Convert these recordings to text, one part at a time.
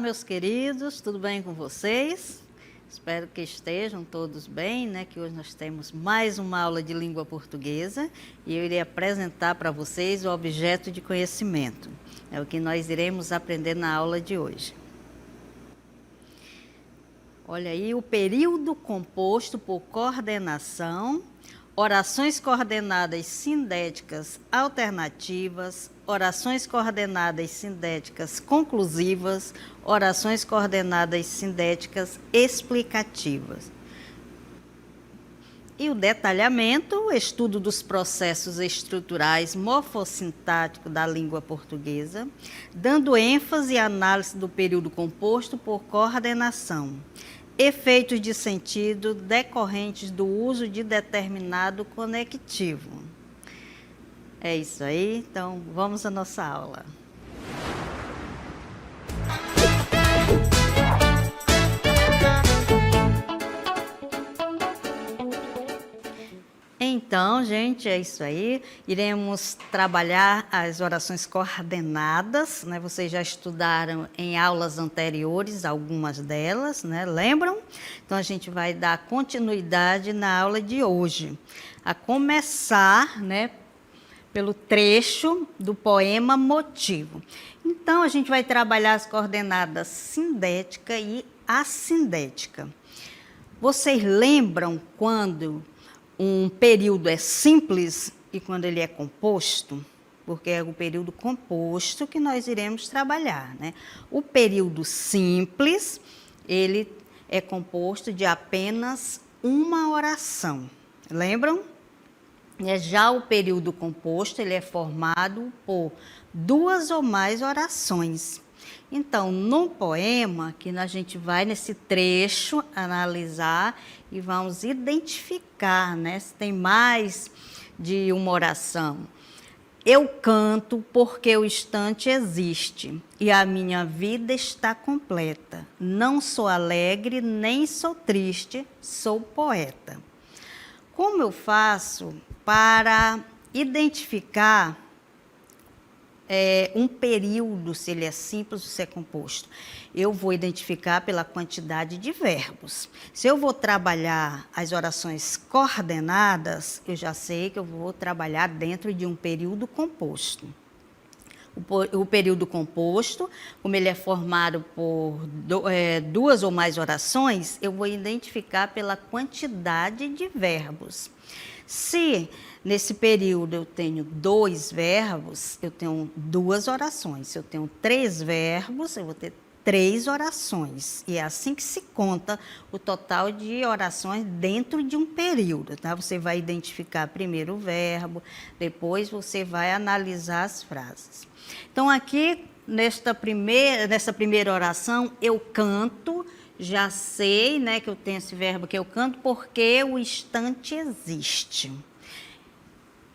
meus queridos, tudo bem com vocês? Espero que estejam todos bem, né? Que hoje nós temos mais uma aula de língua portuguesa e eu irei apresentar para vocês o objeto de conhecimento. É o que nós iremos aprender na aula de hoje. Olha aí, o período composto por coordenação, orações coordenadas sindéticas alternativas, orações coordenadas sindéticas conclusivas, orações coordenadas sindéticas explicativas. E o detalhamento, o estudo dos processos estruturais morfossintáticos da língua portuguesa, dando ênfase à análise do período composto por coordenação. Efeitos de sentido decorrentes do uso de determinado conectivo. É isso aí, então vamos à nossa aula. Então, gente, é isso aí. Iremos trabalhar as orações coordenadas, né? Vocês já estudaram em aulas anteriores, algumas delas, né? Lembram? Então, a gente vai dar continuidade na aula de hoje. A começar, né, pelo trecho do poema Motivo. Então, a gente vai trabalhar as coordenadas sindética e assindética. Vocês lembram quando um período é simples e quando ele é composto? Porque é o período composto que nós iremos trabalhar, né? O período simples, ele é composto de apenas uma oração. Lembram? Já o período composto, ele é formado por duas ou mais orações. Então, no poema, que a gente vai nesse trecho analisar e vamos identificar, né, se tem mais de uma oração. Eu canto porque o instante existe e a minha vida está completa. Não sou alegre, nem sou triste, sou poeta. Como eu faço para identificar um período, se ele é simples ou se é composto? Eu vou identificar pela quantidade de verbos. Se eu vou trabalhar as orações coordenadas, eu já sei que eu vou trabalhar dentro de um período composto. O período composto, como ele é formado por duas ou mais orações, eu vou identificar pela quantidade de verbos. Se nesse período eu tenho 2 verbos, eu tenho 2 orações. Se eu tenho 3 verbos, eu vou ter 3 orações. E é assim que se conta o total de orações dentro de um período, tá? Você vai identificar primeiro o verbo, depois você vai analisar as frases. Então, aqui, nessa primeira oração, eu canto. Já sei, né, que eu tenho esse verbo que eu canto porque o instante existe.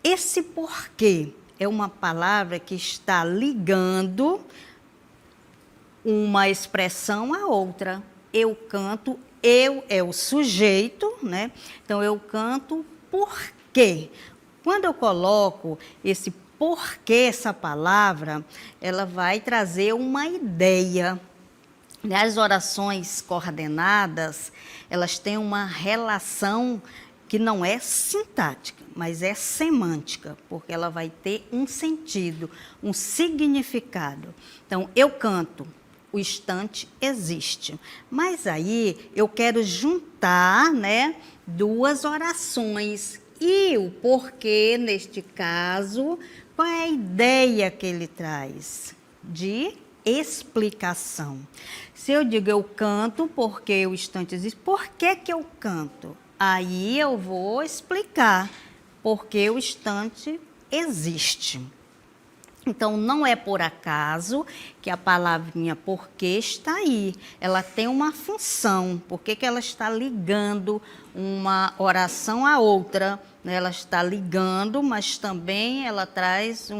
Esse porquê é uma palavra que está ligando uma expressão a outra. Eu canto, eu é o sujeito, né? Então, eu canto porque. Quando eu coloco esse porquê, essa palavra, ela vai trazer uma ideia. As orações coordenadas, elas têm uma relação que não é sintática, mas é semântica, porque ela vai ter um sentido, um significado. Então, eu canto, o instante existe. Mas aí eu quero juntar, né, 2 orações. E o porquê, neste caso, qual é a ideia que ele traz? De explicação. Se eu digo eu canto porque o instante existe, por que que eu canto? Aí eu vou explicar porque o instante existe. Então, não é por acaso que a palavrinha porque está aí. Ela tem uma função. Por que que ela está ligando uma oração à outra? Ela está ligando, mas também ela traz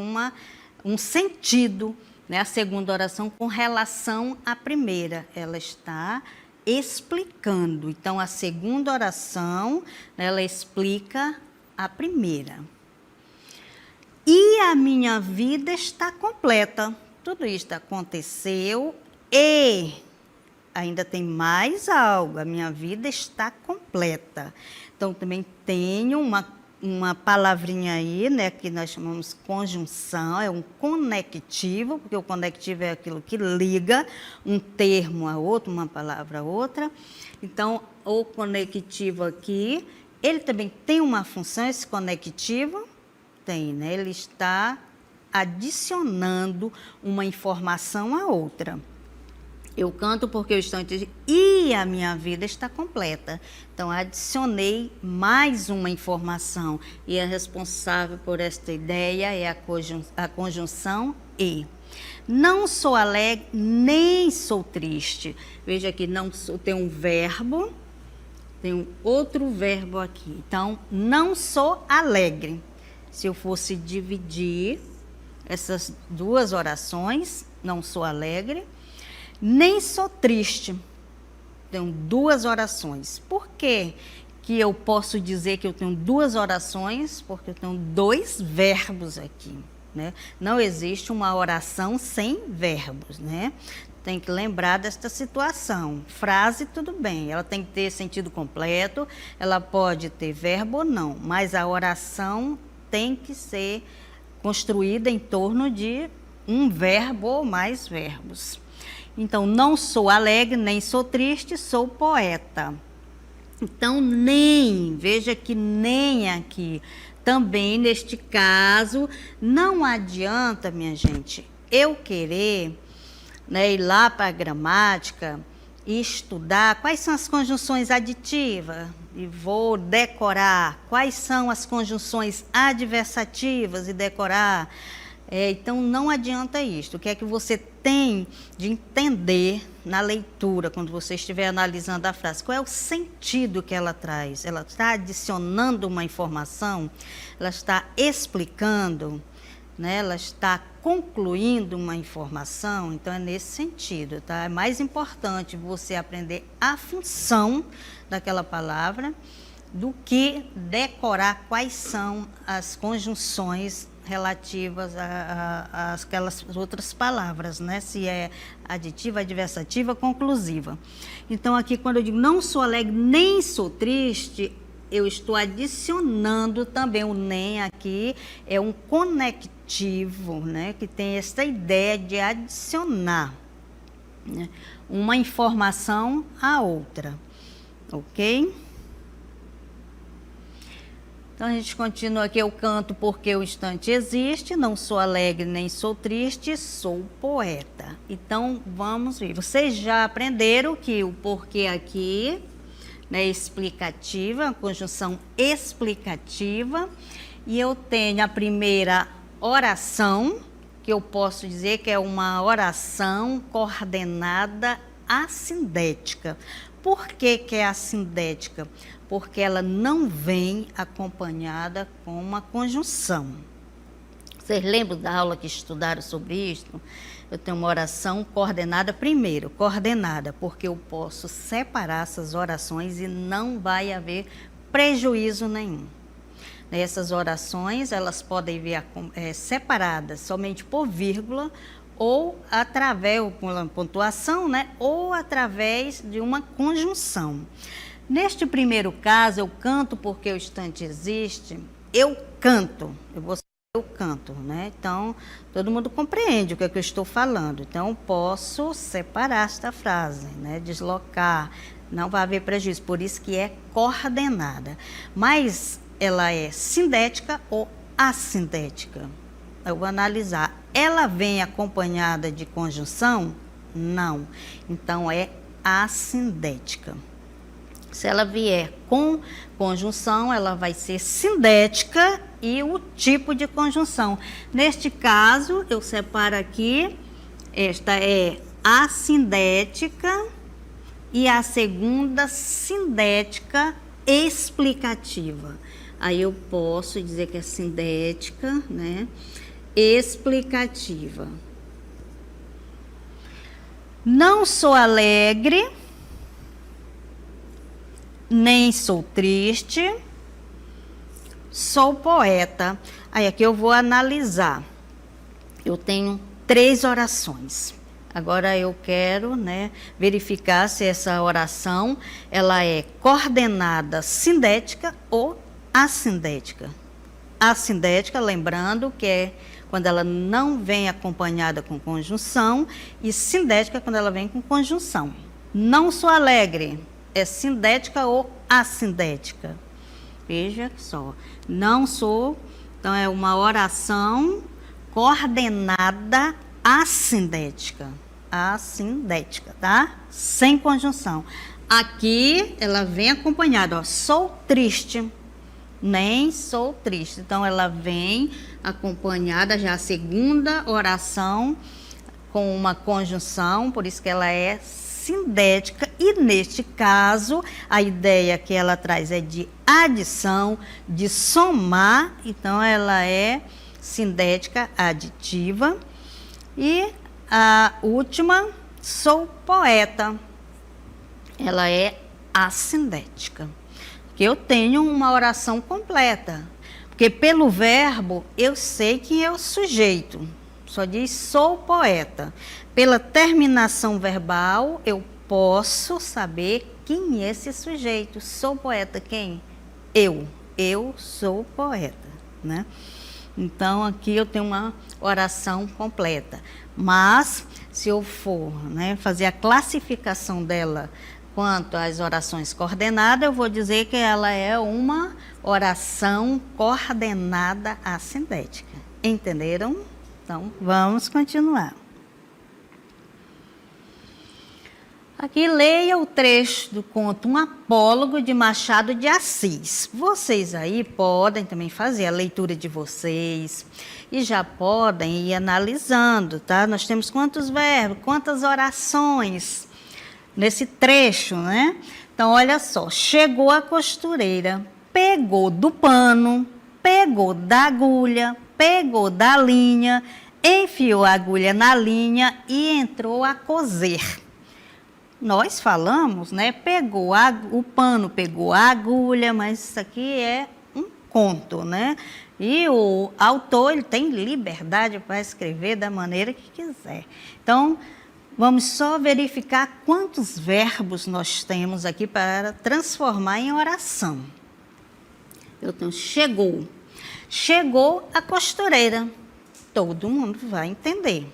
um sentido. Né? A segunda oração com relação à primeira, ela está explicando. Então, a segunda oração, ela explica a primeira. E a minha vida está completa. Tudo isto aconteceu E ainda tem mais algo, a minha vida está completa. Então, também tenho uma palavrinha aí, né, que nós chamamos conjunção, é um conectivo, porque o conectivo é aquilo que liga um termo a outro, uma palavra a outra. Então, o conectivo aqui, ele também tem uma função, esse conectivo tem, né, ele está adicionando uma informação a outra. Eu canto porque o instante e a minha vida está completa. Então, adicionei mais uma informação. E a responsável por esta ideia é a conjunção e. Não sou alegre, nem sou triste. Veja aqui, não sou, tem um verbo, tem um outro verbo aqui. Então, não sou alegre. Se eu fosse dividir essas duas orações, não sou alegre, nem sou triste. Tenho duas orações. Por que eu posso dizer que eu tenho duas orações? Porque eu tenho dois verbos aqui, né? Não existe uma oração sem verbos, né? Tem que lembrar desta situação. Frase, tudo bem, ela tem que ter sentido completo, ela pode ter verbo ou não, mas a oração tem que ser construída em torno de um verbo ou mais verbos. Então, não sou alegre, nem sou triste, sou poeta. Então, nem, veja que nem aqui. Também, neste caso, não adianta, minha gente, eu querer, né, ir lá para a gramática e estudar quais são as conjunções aditivas e vou decorar quais são as conjunções adversativas e decorar. Então, não adianta isto. O que é que você tem de entender na leitura, quando você estiver analisando a frase? Qual é o sentido que ela traz? Ela está adicionando uma informação? Ela está explicando? Né? Ela está concluindo uma informação? Então, é nesse sentido, tá? É mais importante você aprender a função daquela palavra do que decorar quais são as conjunções relativas a aquelas outras palavras, né? Se é aditiva, adversativa, conclusiva. Então, aqui, quando eu digo não sou alegre, nem sou triste, eu estou adicionando também o nem aqui, é um conectivo, né? Que tem essa ideia de adicionar, né, uma informação à outra, ok? Então, a gente continua aqui, eu canto porque o instante existe, não sou alegre nem sou triste, sou poeta. Então, vamos ver. Vocês já aprenderam que o porquê aqui, né, explicativa, a conjunção explicativa. E eu tenho a primeira oração, que eu posso dizer que é uma oração coordenada assindética. Por que que é assindética? Porque ela não vem acompanhada com uma conjunção. Vocês lembram da aula que estudaram sobre isso? Eu tenho uma oração coordenada primeiro, coordenada, porque eu posso separar essas orações e não vai haver prejuízo nenhum. Essas orações, elas podem vir separadas somente por vírgula ou através de uma pontuação, né? Ou através de uma conjunção. Neste primeiro caso, eu canto porque o instante existe, eu canto, eu canto, né? Então, todo mundo compreende o que é que eu estou falando. Então, eu posso separar esta frase, né? Deslocar, não vai haver prejuízo, por isso que é coordenada. Mas ela é sindética ou assindética? Eu vou analisar. Ela vem acompanhada de conjunção? Não. Então, é assindética. Se ela vier com conjunção, ela vai ser sindética e o tipo de conjunção. Neste caso, eu separo aqui, esta é assindética e a segunda sindética explicativa. Aí eu posso dizer que é sindética, né? Explicativa. Não sou alegre, nem sou triste, sou poeta. Aí aqui eu vou analisar. Eu tenho 3 orações. Agora eu quero, né, verificar se essa oração ela é coordenada sindética ou assindética. Assindética, lembrando que é quando ela não vem acompanhada com conjunção, e sindética quando ela vem com conjunção. Não sou alegre, é sindética ou assindética. Veja só, não sou, então é uma oração coordenada assindética. Assindética, tá? Sem conjunção. Aqui ela vem acompanhada, ó, sou triste, nem sou triste. Então ela vem acompanhada já a segunda oração com uma conjunção, por isso que ela é sindética, e neste caso a ideia que ela traz é de adição, de somar, então ela é sindética aditiva. E a última, sou poeta, ela é assindética, que eu tenho uma oração completa, porque pelo verbo eu sei quem é o sujeito, só diz sou poeta. Pela terminação verbal, eu posso saber quem é esse sujeito. Sou poeta, quem? Eu. Eu sou poeta, né? Então, aqui eu tenho uma oração completa. Mas, se eu for, né, fazer a classificação dela quanto às orações coordenadas, eu vou dizer que ela é uma oração coordenada assindética. Entenderam? Então, vamos continuar. Aqui leia o trecho do conto Um Apólogo de Machado de Assis. Vocês aí podem também fazer a leitura de vocês e já podem ir analisando, tá? Nós temos quantos verbos, quantas orações nesse trecho, né? Então, olha só, chegou a costureira, pegou do pano, pegou da agulha, pegou da linha, enfiou a agulha na linha e entrou a coser. Nós falamos, né? Pegou o pano, pegou a agulha, mas isso aqui é um conto, né? E o autor ele tem liberdade para escrever da maneira que quiser. Então, vamos só verificar quantos verbos nós temos aqui para transformar em oração. Eu tenho chegou. Chegou a costureira. Todo mundo vai entender.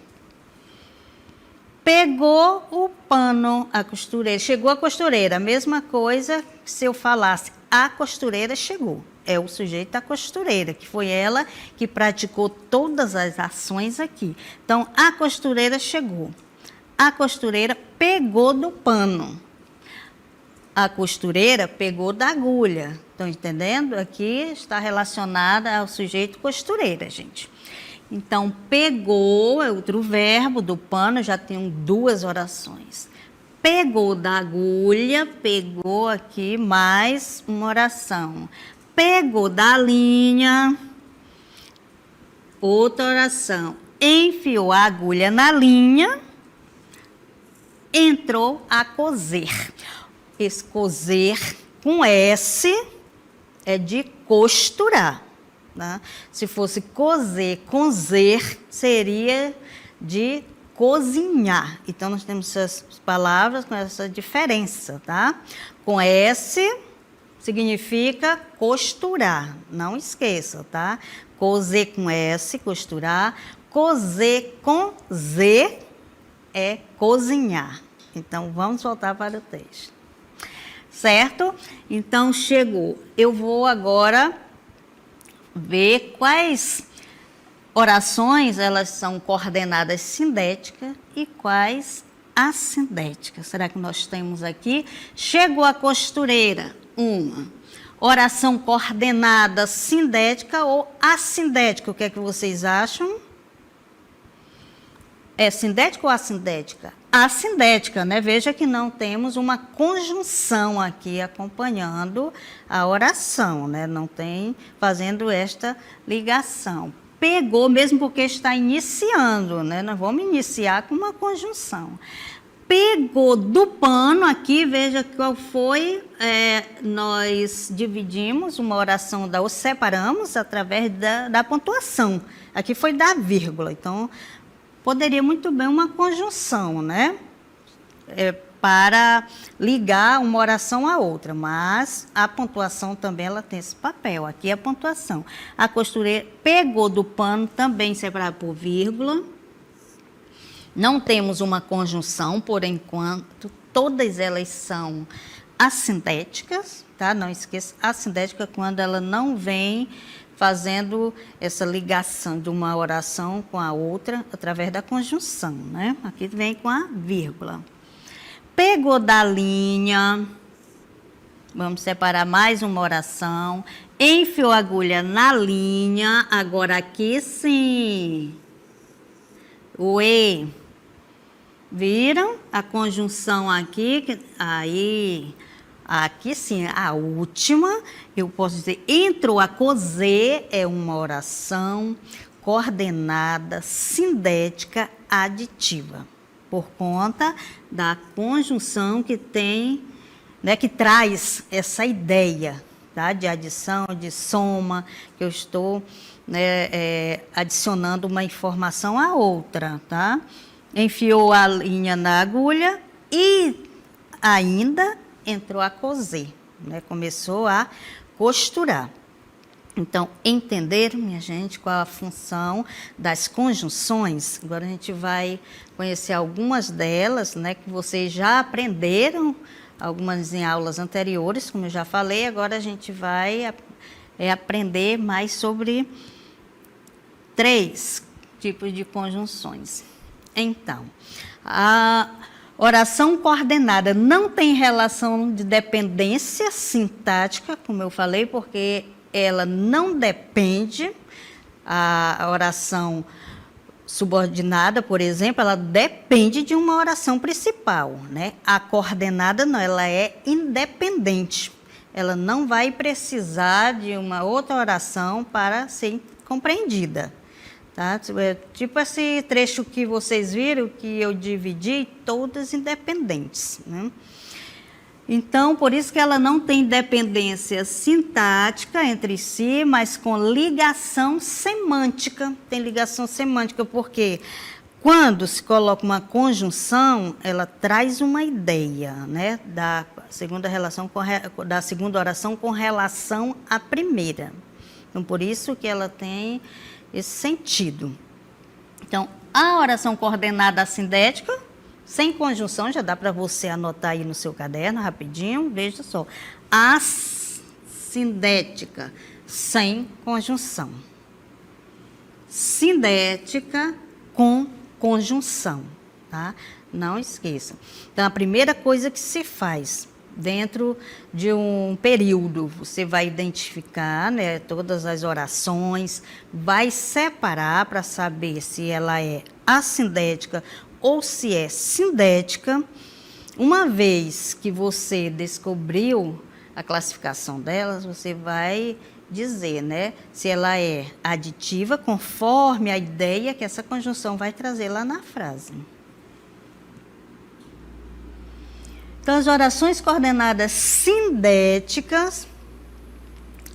Pegou o pano, a costureira. Chegou a costureira. A mesma coisa se eu falasse a costureira chegou. É o sujeito da costureira, que foi ela que praticou todas as ações aqui. Então, a costureira chegou. A costureira pegou do pano. A costureira pegou da agulha. Estão entendendo? Aqui está relacionada ao sujeito costureira, gente. Então, pegou é outro verbo do pano, já tenho duas orações. Pegou da agulha, pegou aqui mais uma oração. Pegou da linha, outra oração. Enfiou a agulha na linha, entrou a coser. Esse coser com S é de costurar. Né? Se fosse coser com zer, seria de cozinhar. Então, nós temos essas palavras com essa diferença, tá? Com S, significa costurar. Não esqueça, tá? Coser com S, costurar. Coser com Z é cozinhar. Então, vamos voltar para o texto. Certo? Então, chegou. Eu vou agora ver quais orações elas são coordenadas sindéticas e quais assindéticas. Será que nós temos aqui? Chegou a costureira, uma. Oração coordenada sindética ou assindética. O que é que vocês acham? É sindética ou assindética? Assindética, né? Veja que não temos uma conjunção aqui acompanhando a oração, né? Não tem fazendo esta ligação. Pegou, mesmo porque está iniciando, né? Nós vamos iniciar com uma conjunção. Pegou do pano aqui, veja qual foi, nós dividimos uma oração, ou separamos através da pontuação. Aqui foi da vírgula, então poderia muito bem uma conjunção, né? Para ligar uma oração à outra, mas a pontuação também ela tem esse papel. Aqui é a pontuação. A costureira pegou do pano, também separado por vírgula. Não temos uma conjunção, por enquanto, todas elas são assindéticas, tá? Não esqueça, assindética quando ela não vem fazendo essa ligação de uma oração com a outra através da conjunção, né? Aqui vem com a vírgula. Pegou da linha, vamos separar mais uma oração, enfiou a agulha na linha, agora aqui sim, o E, viram a conjunção aqui, aí, aqui sim, a última, eu posso dizer, entrou a cozer, é uma oração coordenada, sindética, aditiva, por conta da conjunção que tem, né, que traz essa ideia, tá, de adição, de soma, que eu estou, né, adicionando uma informação à outra, tá? Enfiou a linha na agulha e ainda entrou a coser, né, começou a costurar. Então, entender, minha gente, qual a função das conjunções. Agora a gente vai conhecer algumas delas, né, que vocês já aprenderam, algumas em aulas anteriores, como eu já falei. Agora a gente vai aprender mais sobre 3 tipos de conjunções. Então, a oração coordenada não tem relação de dependência sintática, como eu falei, porque ela não depende, a oração subordinada, por exemplo, ela depende de uma oração principal, né? A coordenada não, ela é independente. Ela não vai precisar de uma outra oração para ser compreendida, tá? Tipo esse trecho que vocês viram, que eu dividi, todas independentes, né? Então, por isso que ela não tem dependência sintática entre si, mas com ligação semântica. Tem ligação semântica porque quando se coloca uma conjunção, ela traz uma ideia, né, da segunda oração com relação à primeira. Então, por isso que ela tem esse sentido. Então, a oração coordenada assindética, sem conjunção, já dá para você anotar aí no seu caderno rapidinho, veja só. Assindética, sem conjunção. Sindética com conjunção, tá? Não esqueçam. Então, a primeira coisa que se faz dentro de um período, você vai identificar, né, todas as orações, vai separar para saber se ela é assindética ou se é sindética. Uma vez que você descobriu a classificação delas, você vai dizer, né, se ela é aditiva, conforme a ideia que essa conjunção vai trazer lá na frase. Então, as orações coordenadas sindéticas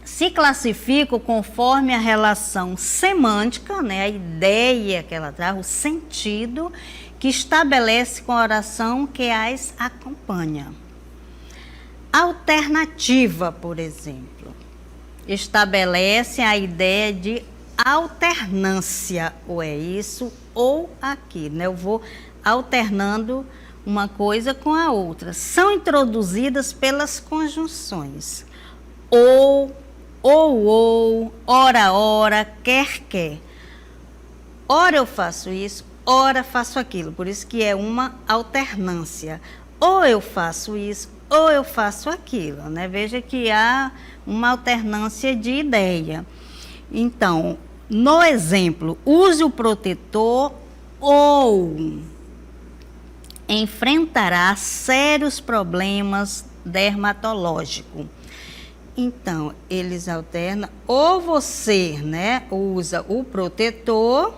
se classificam conforme a relação semântica, né, a ideia que ela traz, o sentido que estabelece com a oração que as acompanha. Alternativa, por exemplo, estabelece a ideia de alternância, ou é isso ou aquilo, né? Eu vou alternando uma coisa com a outra. São introduzidas pelas conjunções ou, ora, quer. Ora eu faço isso, ora faço aquilo. Por isso que é uma alternância. Ou eu faço isso, ou eu faço aquilo, né? Veja que há uma alternância de ideia. Então, no exemplo, use o protetor ou enfrentará sérios problemas dermatológicos. Então, eles alternam, ou você, né, usa o protetor,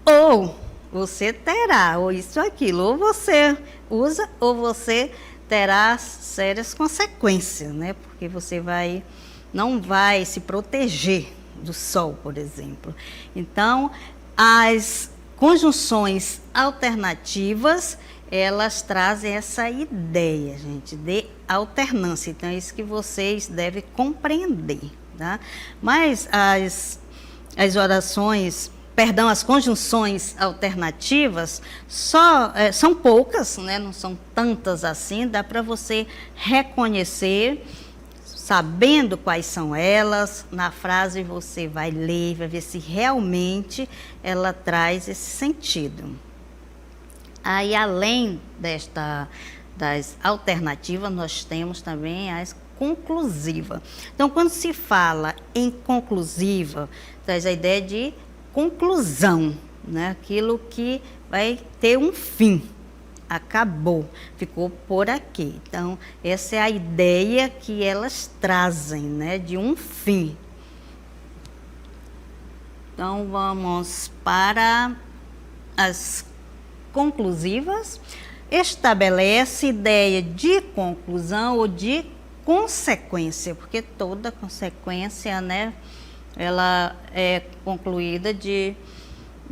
ou você terá, ou isso ou aquilo, ou você usa, ou você terá sérias consequências, né, porque você não vai se proteger do sol, por exemplo. Então, As conjunções alternativas, elas trazem essa ideia, gente, de alternância. Então, é isso que vocês devem compreender, tá? Mas as orações, perdão, as conjunções alternativas são poucas, né? Não são tantas assim, dá para você reconhecer, sabendo quais são elas, na frase você vai ler, vai ver se realmente ela traz esse sentido. Aí, além das alternativas, nós temos também as conclusivas. Então, quando se fala em conclusiva, traz a ideia de conclusão, né? Aquilo que vai ter um fim. Acabou, ficou por aqui. Então, essa é a ideia que elas trazem, né, de um fim. Então, vamos para as conclusivas. Estabelece ideia de conclusão ou de consequência, porque toda consequência, né, ela é concluída de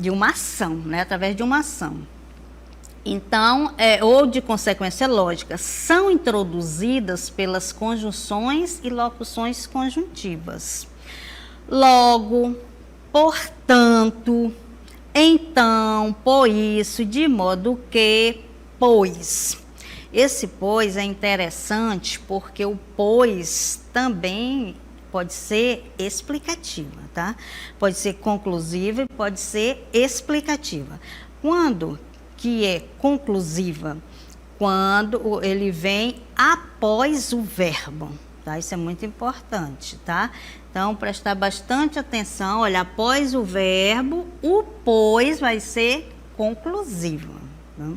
uma ação, né, através de uma ação. Então, ou de consequência lógica, são introduzidas pelas conjunções e locuções conjuntivas. Logo, portanto, então, por isso, de modo que, pois. Esse pois é interessante porque o pois também pode ser explicativa, tá? Pode ser conclusiva e pode ser explicativa. Quando que é conclusiva? Quando ele vem após o verbo, tá? Isso é muito importante, tá? Então, prestar bastante atenção, olha, após o verbo, o pois vai ser conclusivo, tá?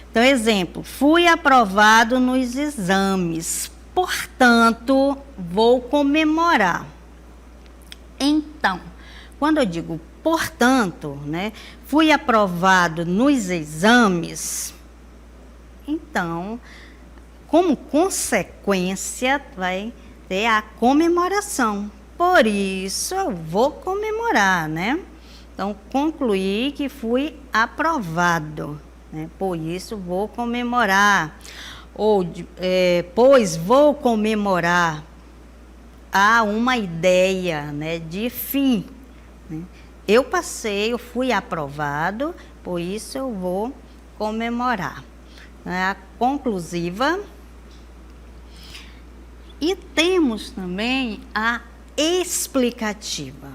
Então, exemplo, fui aprovado nos exames, portanto, vou comemorar. Então, quando eu digo portanto, né, fui aprovado nos exames, então, como consequência, vai ter a comemoração. Por isso, eu vou comemorar, né? Então, concluí que fui aprovado, né? Por isso, vou comemorar. Ou, pois vou comemorar. Há uma ideia, né, de fim, né? Eu passei, eu fui aprovado, por isso eu vou comemorar. A conclusiva. E temos também a explicativa.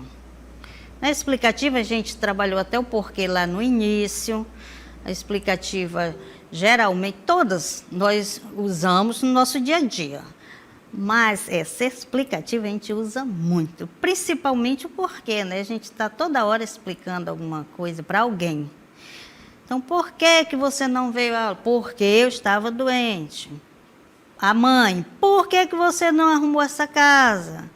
Na explicativa, a gente trabalhou até o porquê lá no início. A explicativa, geralmente, todas nós usamos no nosso dia a dia. Mas essa explicativa a gente usa muito, principalmente o porquê, né? A gente está toda hora explicando alguma coisa para alguém. Então, por que você não veio à aula? Porque eu estava doente. A mãe, por que você não arrumou essa casa?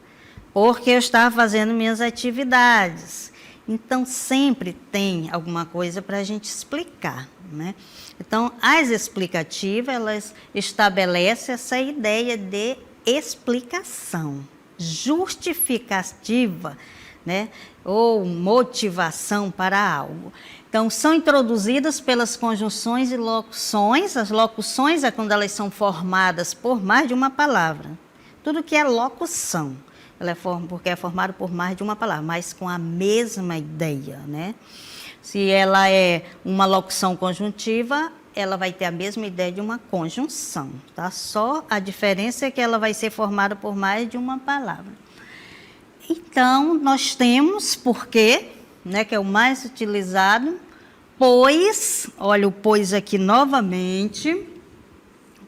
Porque eu estava fazendo minhas atividades. Então, sempre tem alguma coisa para a gente explicar, né? Então, as explicativas, elas estabelecem essa ideia de explicação, justificativa, né, ou motivação para algo. Então, são introduzidas pelas conjunções e locuções. As locuções é quando elas são formadas por mais de uma palavra. Tudo que é locução, ela porque é formado por mais de uma palavra, mas com a mesma ideia, né? Se ela é uma locução conjuntiva, ela vai ter a mesma ideia de uma conjunção, tá? Só a diferença é que ela vai ser formada por mais de uma palavra. Então, nós temos porque, né, que é o mais utilizado, pois, olha o pois aqui novamente,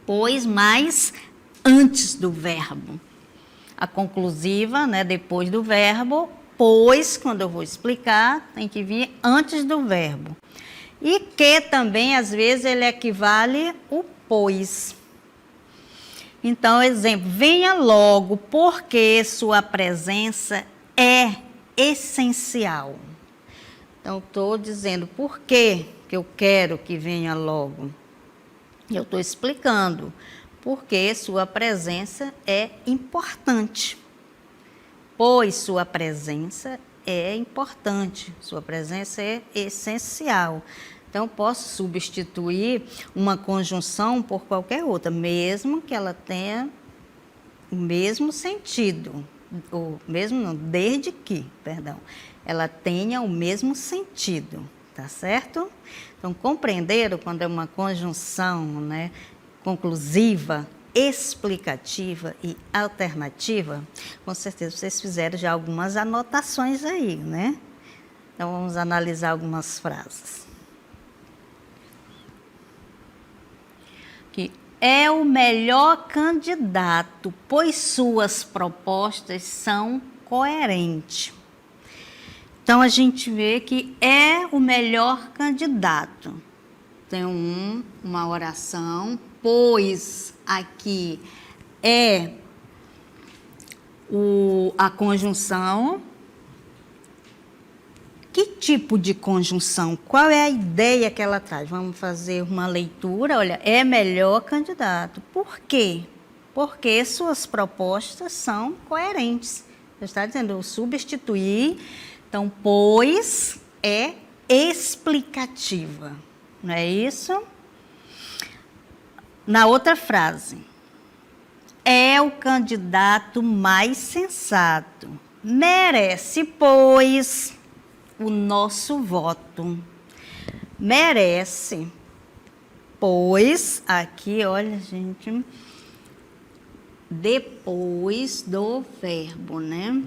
pois mais antes do verbo. A conclusiva, né, depois do verbo, pois, quando eu vou explicar, tem que vir antes do verbo. E que também, às vezes, ele equivale o pois. Então, exemplo, venha logo, porque sua presença é essencial. Então, estou dizendo por que eu quero que venha logo. Eu estou explicando porque sua presença é importante. Pois sua presença é importante, sua presença é essencial. Então, posso substituir uma conjunção por qualquer outra, mesmo que ela tenha o mesmo sentido, ou mesmo não, desde que, perdão, ela tenha o mesmo sentido, tá certo? Então, compreenderam quando é uma conjunção, né, conclusiva, explicativa e alternativa? Com certeza vocês fizeram já algumas anotações aí, né? Então, vamos analisar algumas frases. Que é o melhor candidato, pois suas propostas são coerentes. Então, a gente vê que é o melhor candidato. Tem uma oração, pois aqui é a conjunção. Que tipo de conjunção? Qual é a ideia que ela traz? Vamos fazer uma leitura. Olha, é melhor candidato. Por quê? Porque suas propostas são coerentes. Você está dizendo, eu substituir. Então, pois é explicativa. Não é isso? Na outra frase. É o candidato mais sensato. Merece, pois, o nosso voto. Merece, pois, aqui, olha, gente, depois do verbo, né?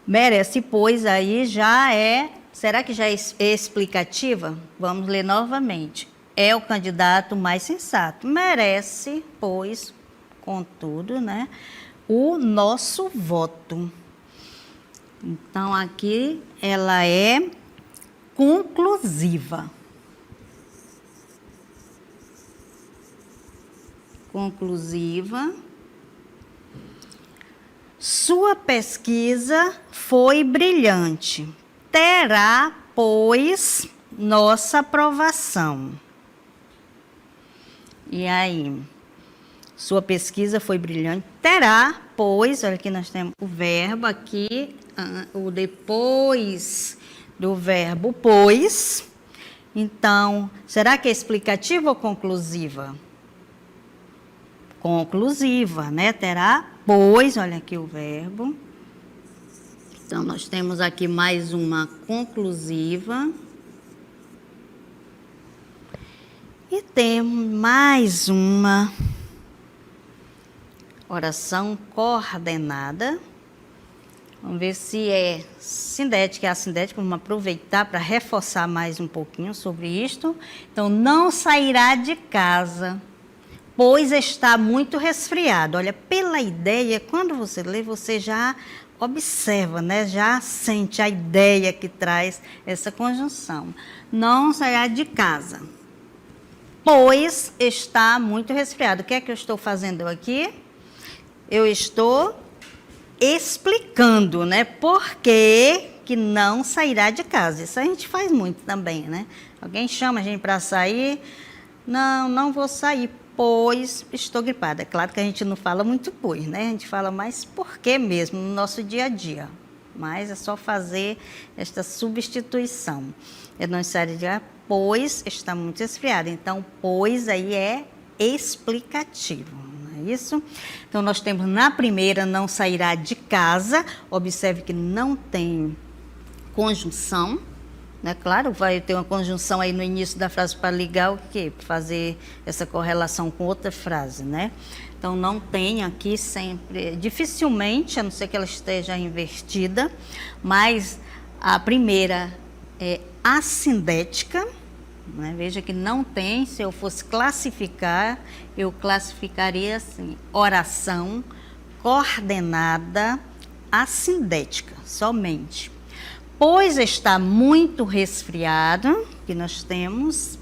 Merece, pois, aí já é, será que já é explicativa? Vamos ler novamente. É o candidato mais sensato. Merece, pois, contudo, né, o nosso voto. Então, aqui ela é conclusiva. Conclusiva. Sua pesquisa foi brilhante. Terá, pois, nossa aprovação. E aí? Sua pesquisa foi brilhante. Terá, pois, olha aqui nós temos o verbo aqui, o depois do verbo pois. Então, será que é explicativa ou conclusiva? Conclusiva, né? Terá, pois, olha aqui o verbo. Então, nós temos aqui mais uma conclusiva. E temos mais uma oração coordenada. Vamos ver se é sindética. É assindética, vamos aproveitar para reforçar mais um pouquinho sobre isto. Então, não sairá de casa, pois está muito resfriado. Olha, pela ideia, quando você lê, você já observa, né? Já sente a ideia que traz essa conjunção. Não sairá de casa, pois está muito resfriado. O que é que eu estou fazendo aqui? Eu estou explicando, né? Por que não sairá de casa. Isso a gente faz muito também, né? Alguém chama a gente para sair. Não vou sair, pois estou gripada. É claro que a gente não fala muito pois, né? A gente fala mais por que mesmo no nosso dia a dia. Mas é só fazer esta substituição. Eu não sairei de casa, pois está muito resfriado. Então, pois aí é explicativo. Isso? Então, nós temos na primeira, não sairá de casa. Observe que não tem conjunção, né? Claro, vai ter uma conjunção aí no início da frase para ligar o quê? Para fazer essa correlação com outra frase, né? Então, não tem aqui sempre, dificilmente, a não ser que ela esteja invertida, mas a primeira é assindética. Veja que não tem, se eu fosse classificar, eu classificaria assim, oração coordenada assindética, somente. Pois está muito resfriado, que nós temos,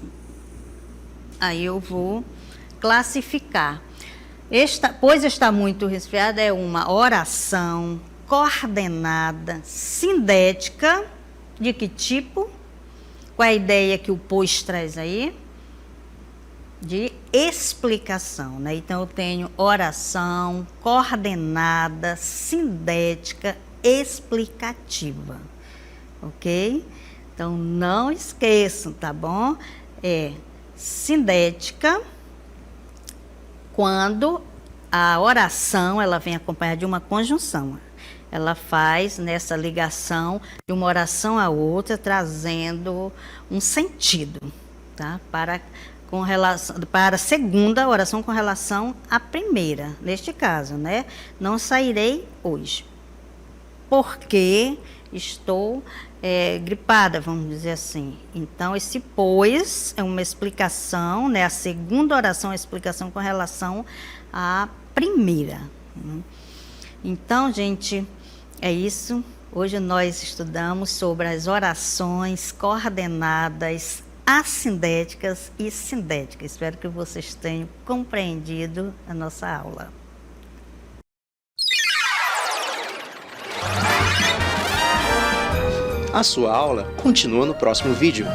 aí eu vou classificar. Pois está muito resfriado é uma oração coordenada sindética, de que tipo? Qual é a ideia que o pois traz aí? de explicação, né? Então eu tenho oração coordenada, sindética, explicativa, ok? Então não esqueçam, tá bom? É sindética quando a oração ela vem acompanhada de uma conjunção. Ela faz nessa ligação de uma oração a outra, trazendo um sentido, tá? Para a segunda oração com relação à primeira, neste caso, né? Não sairei hoje, porque estou gripada, vamos dizer assim. Então, esse pois é uma explicação, né? A segunda oração é a explicação com relação à primeira. Então, gente, é isso. Hoje nós estudamos sobre as orações coordenadas, assindéticas e sindéticas. Espero que vocês tenham compreendido a nossa aula. A sua aula continua no próximo vídeo.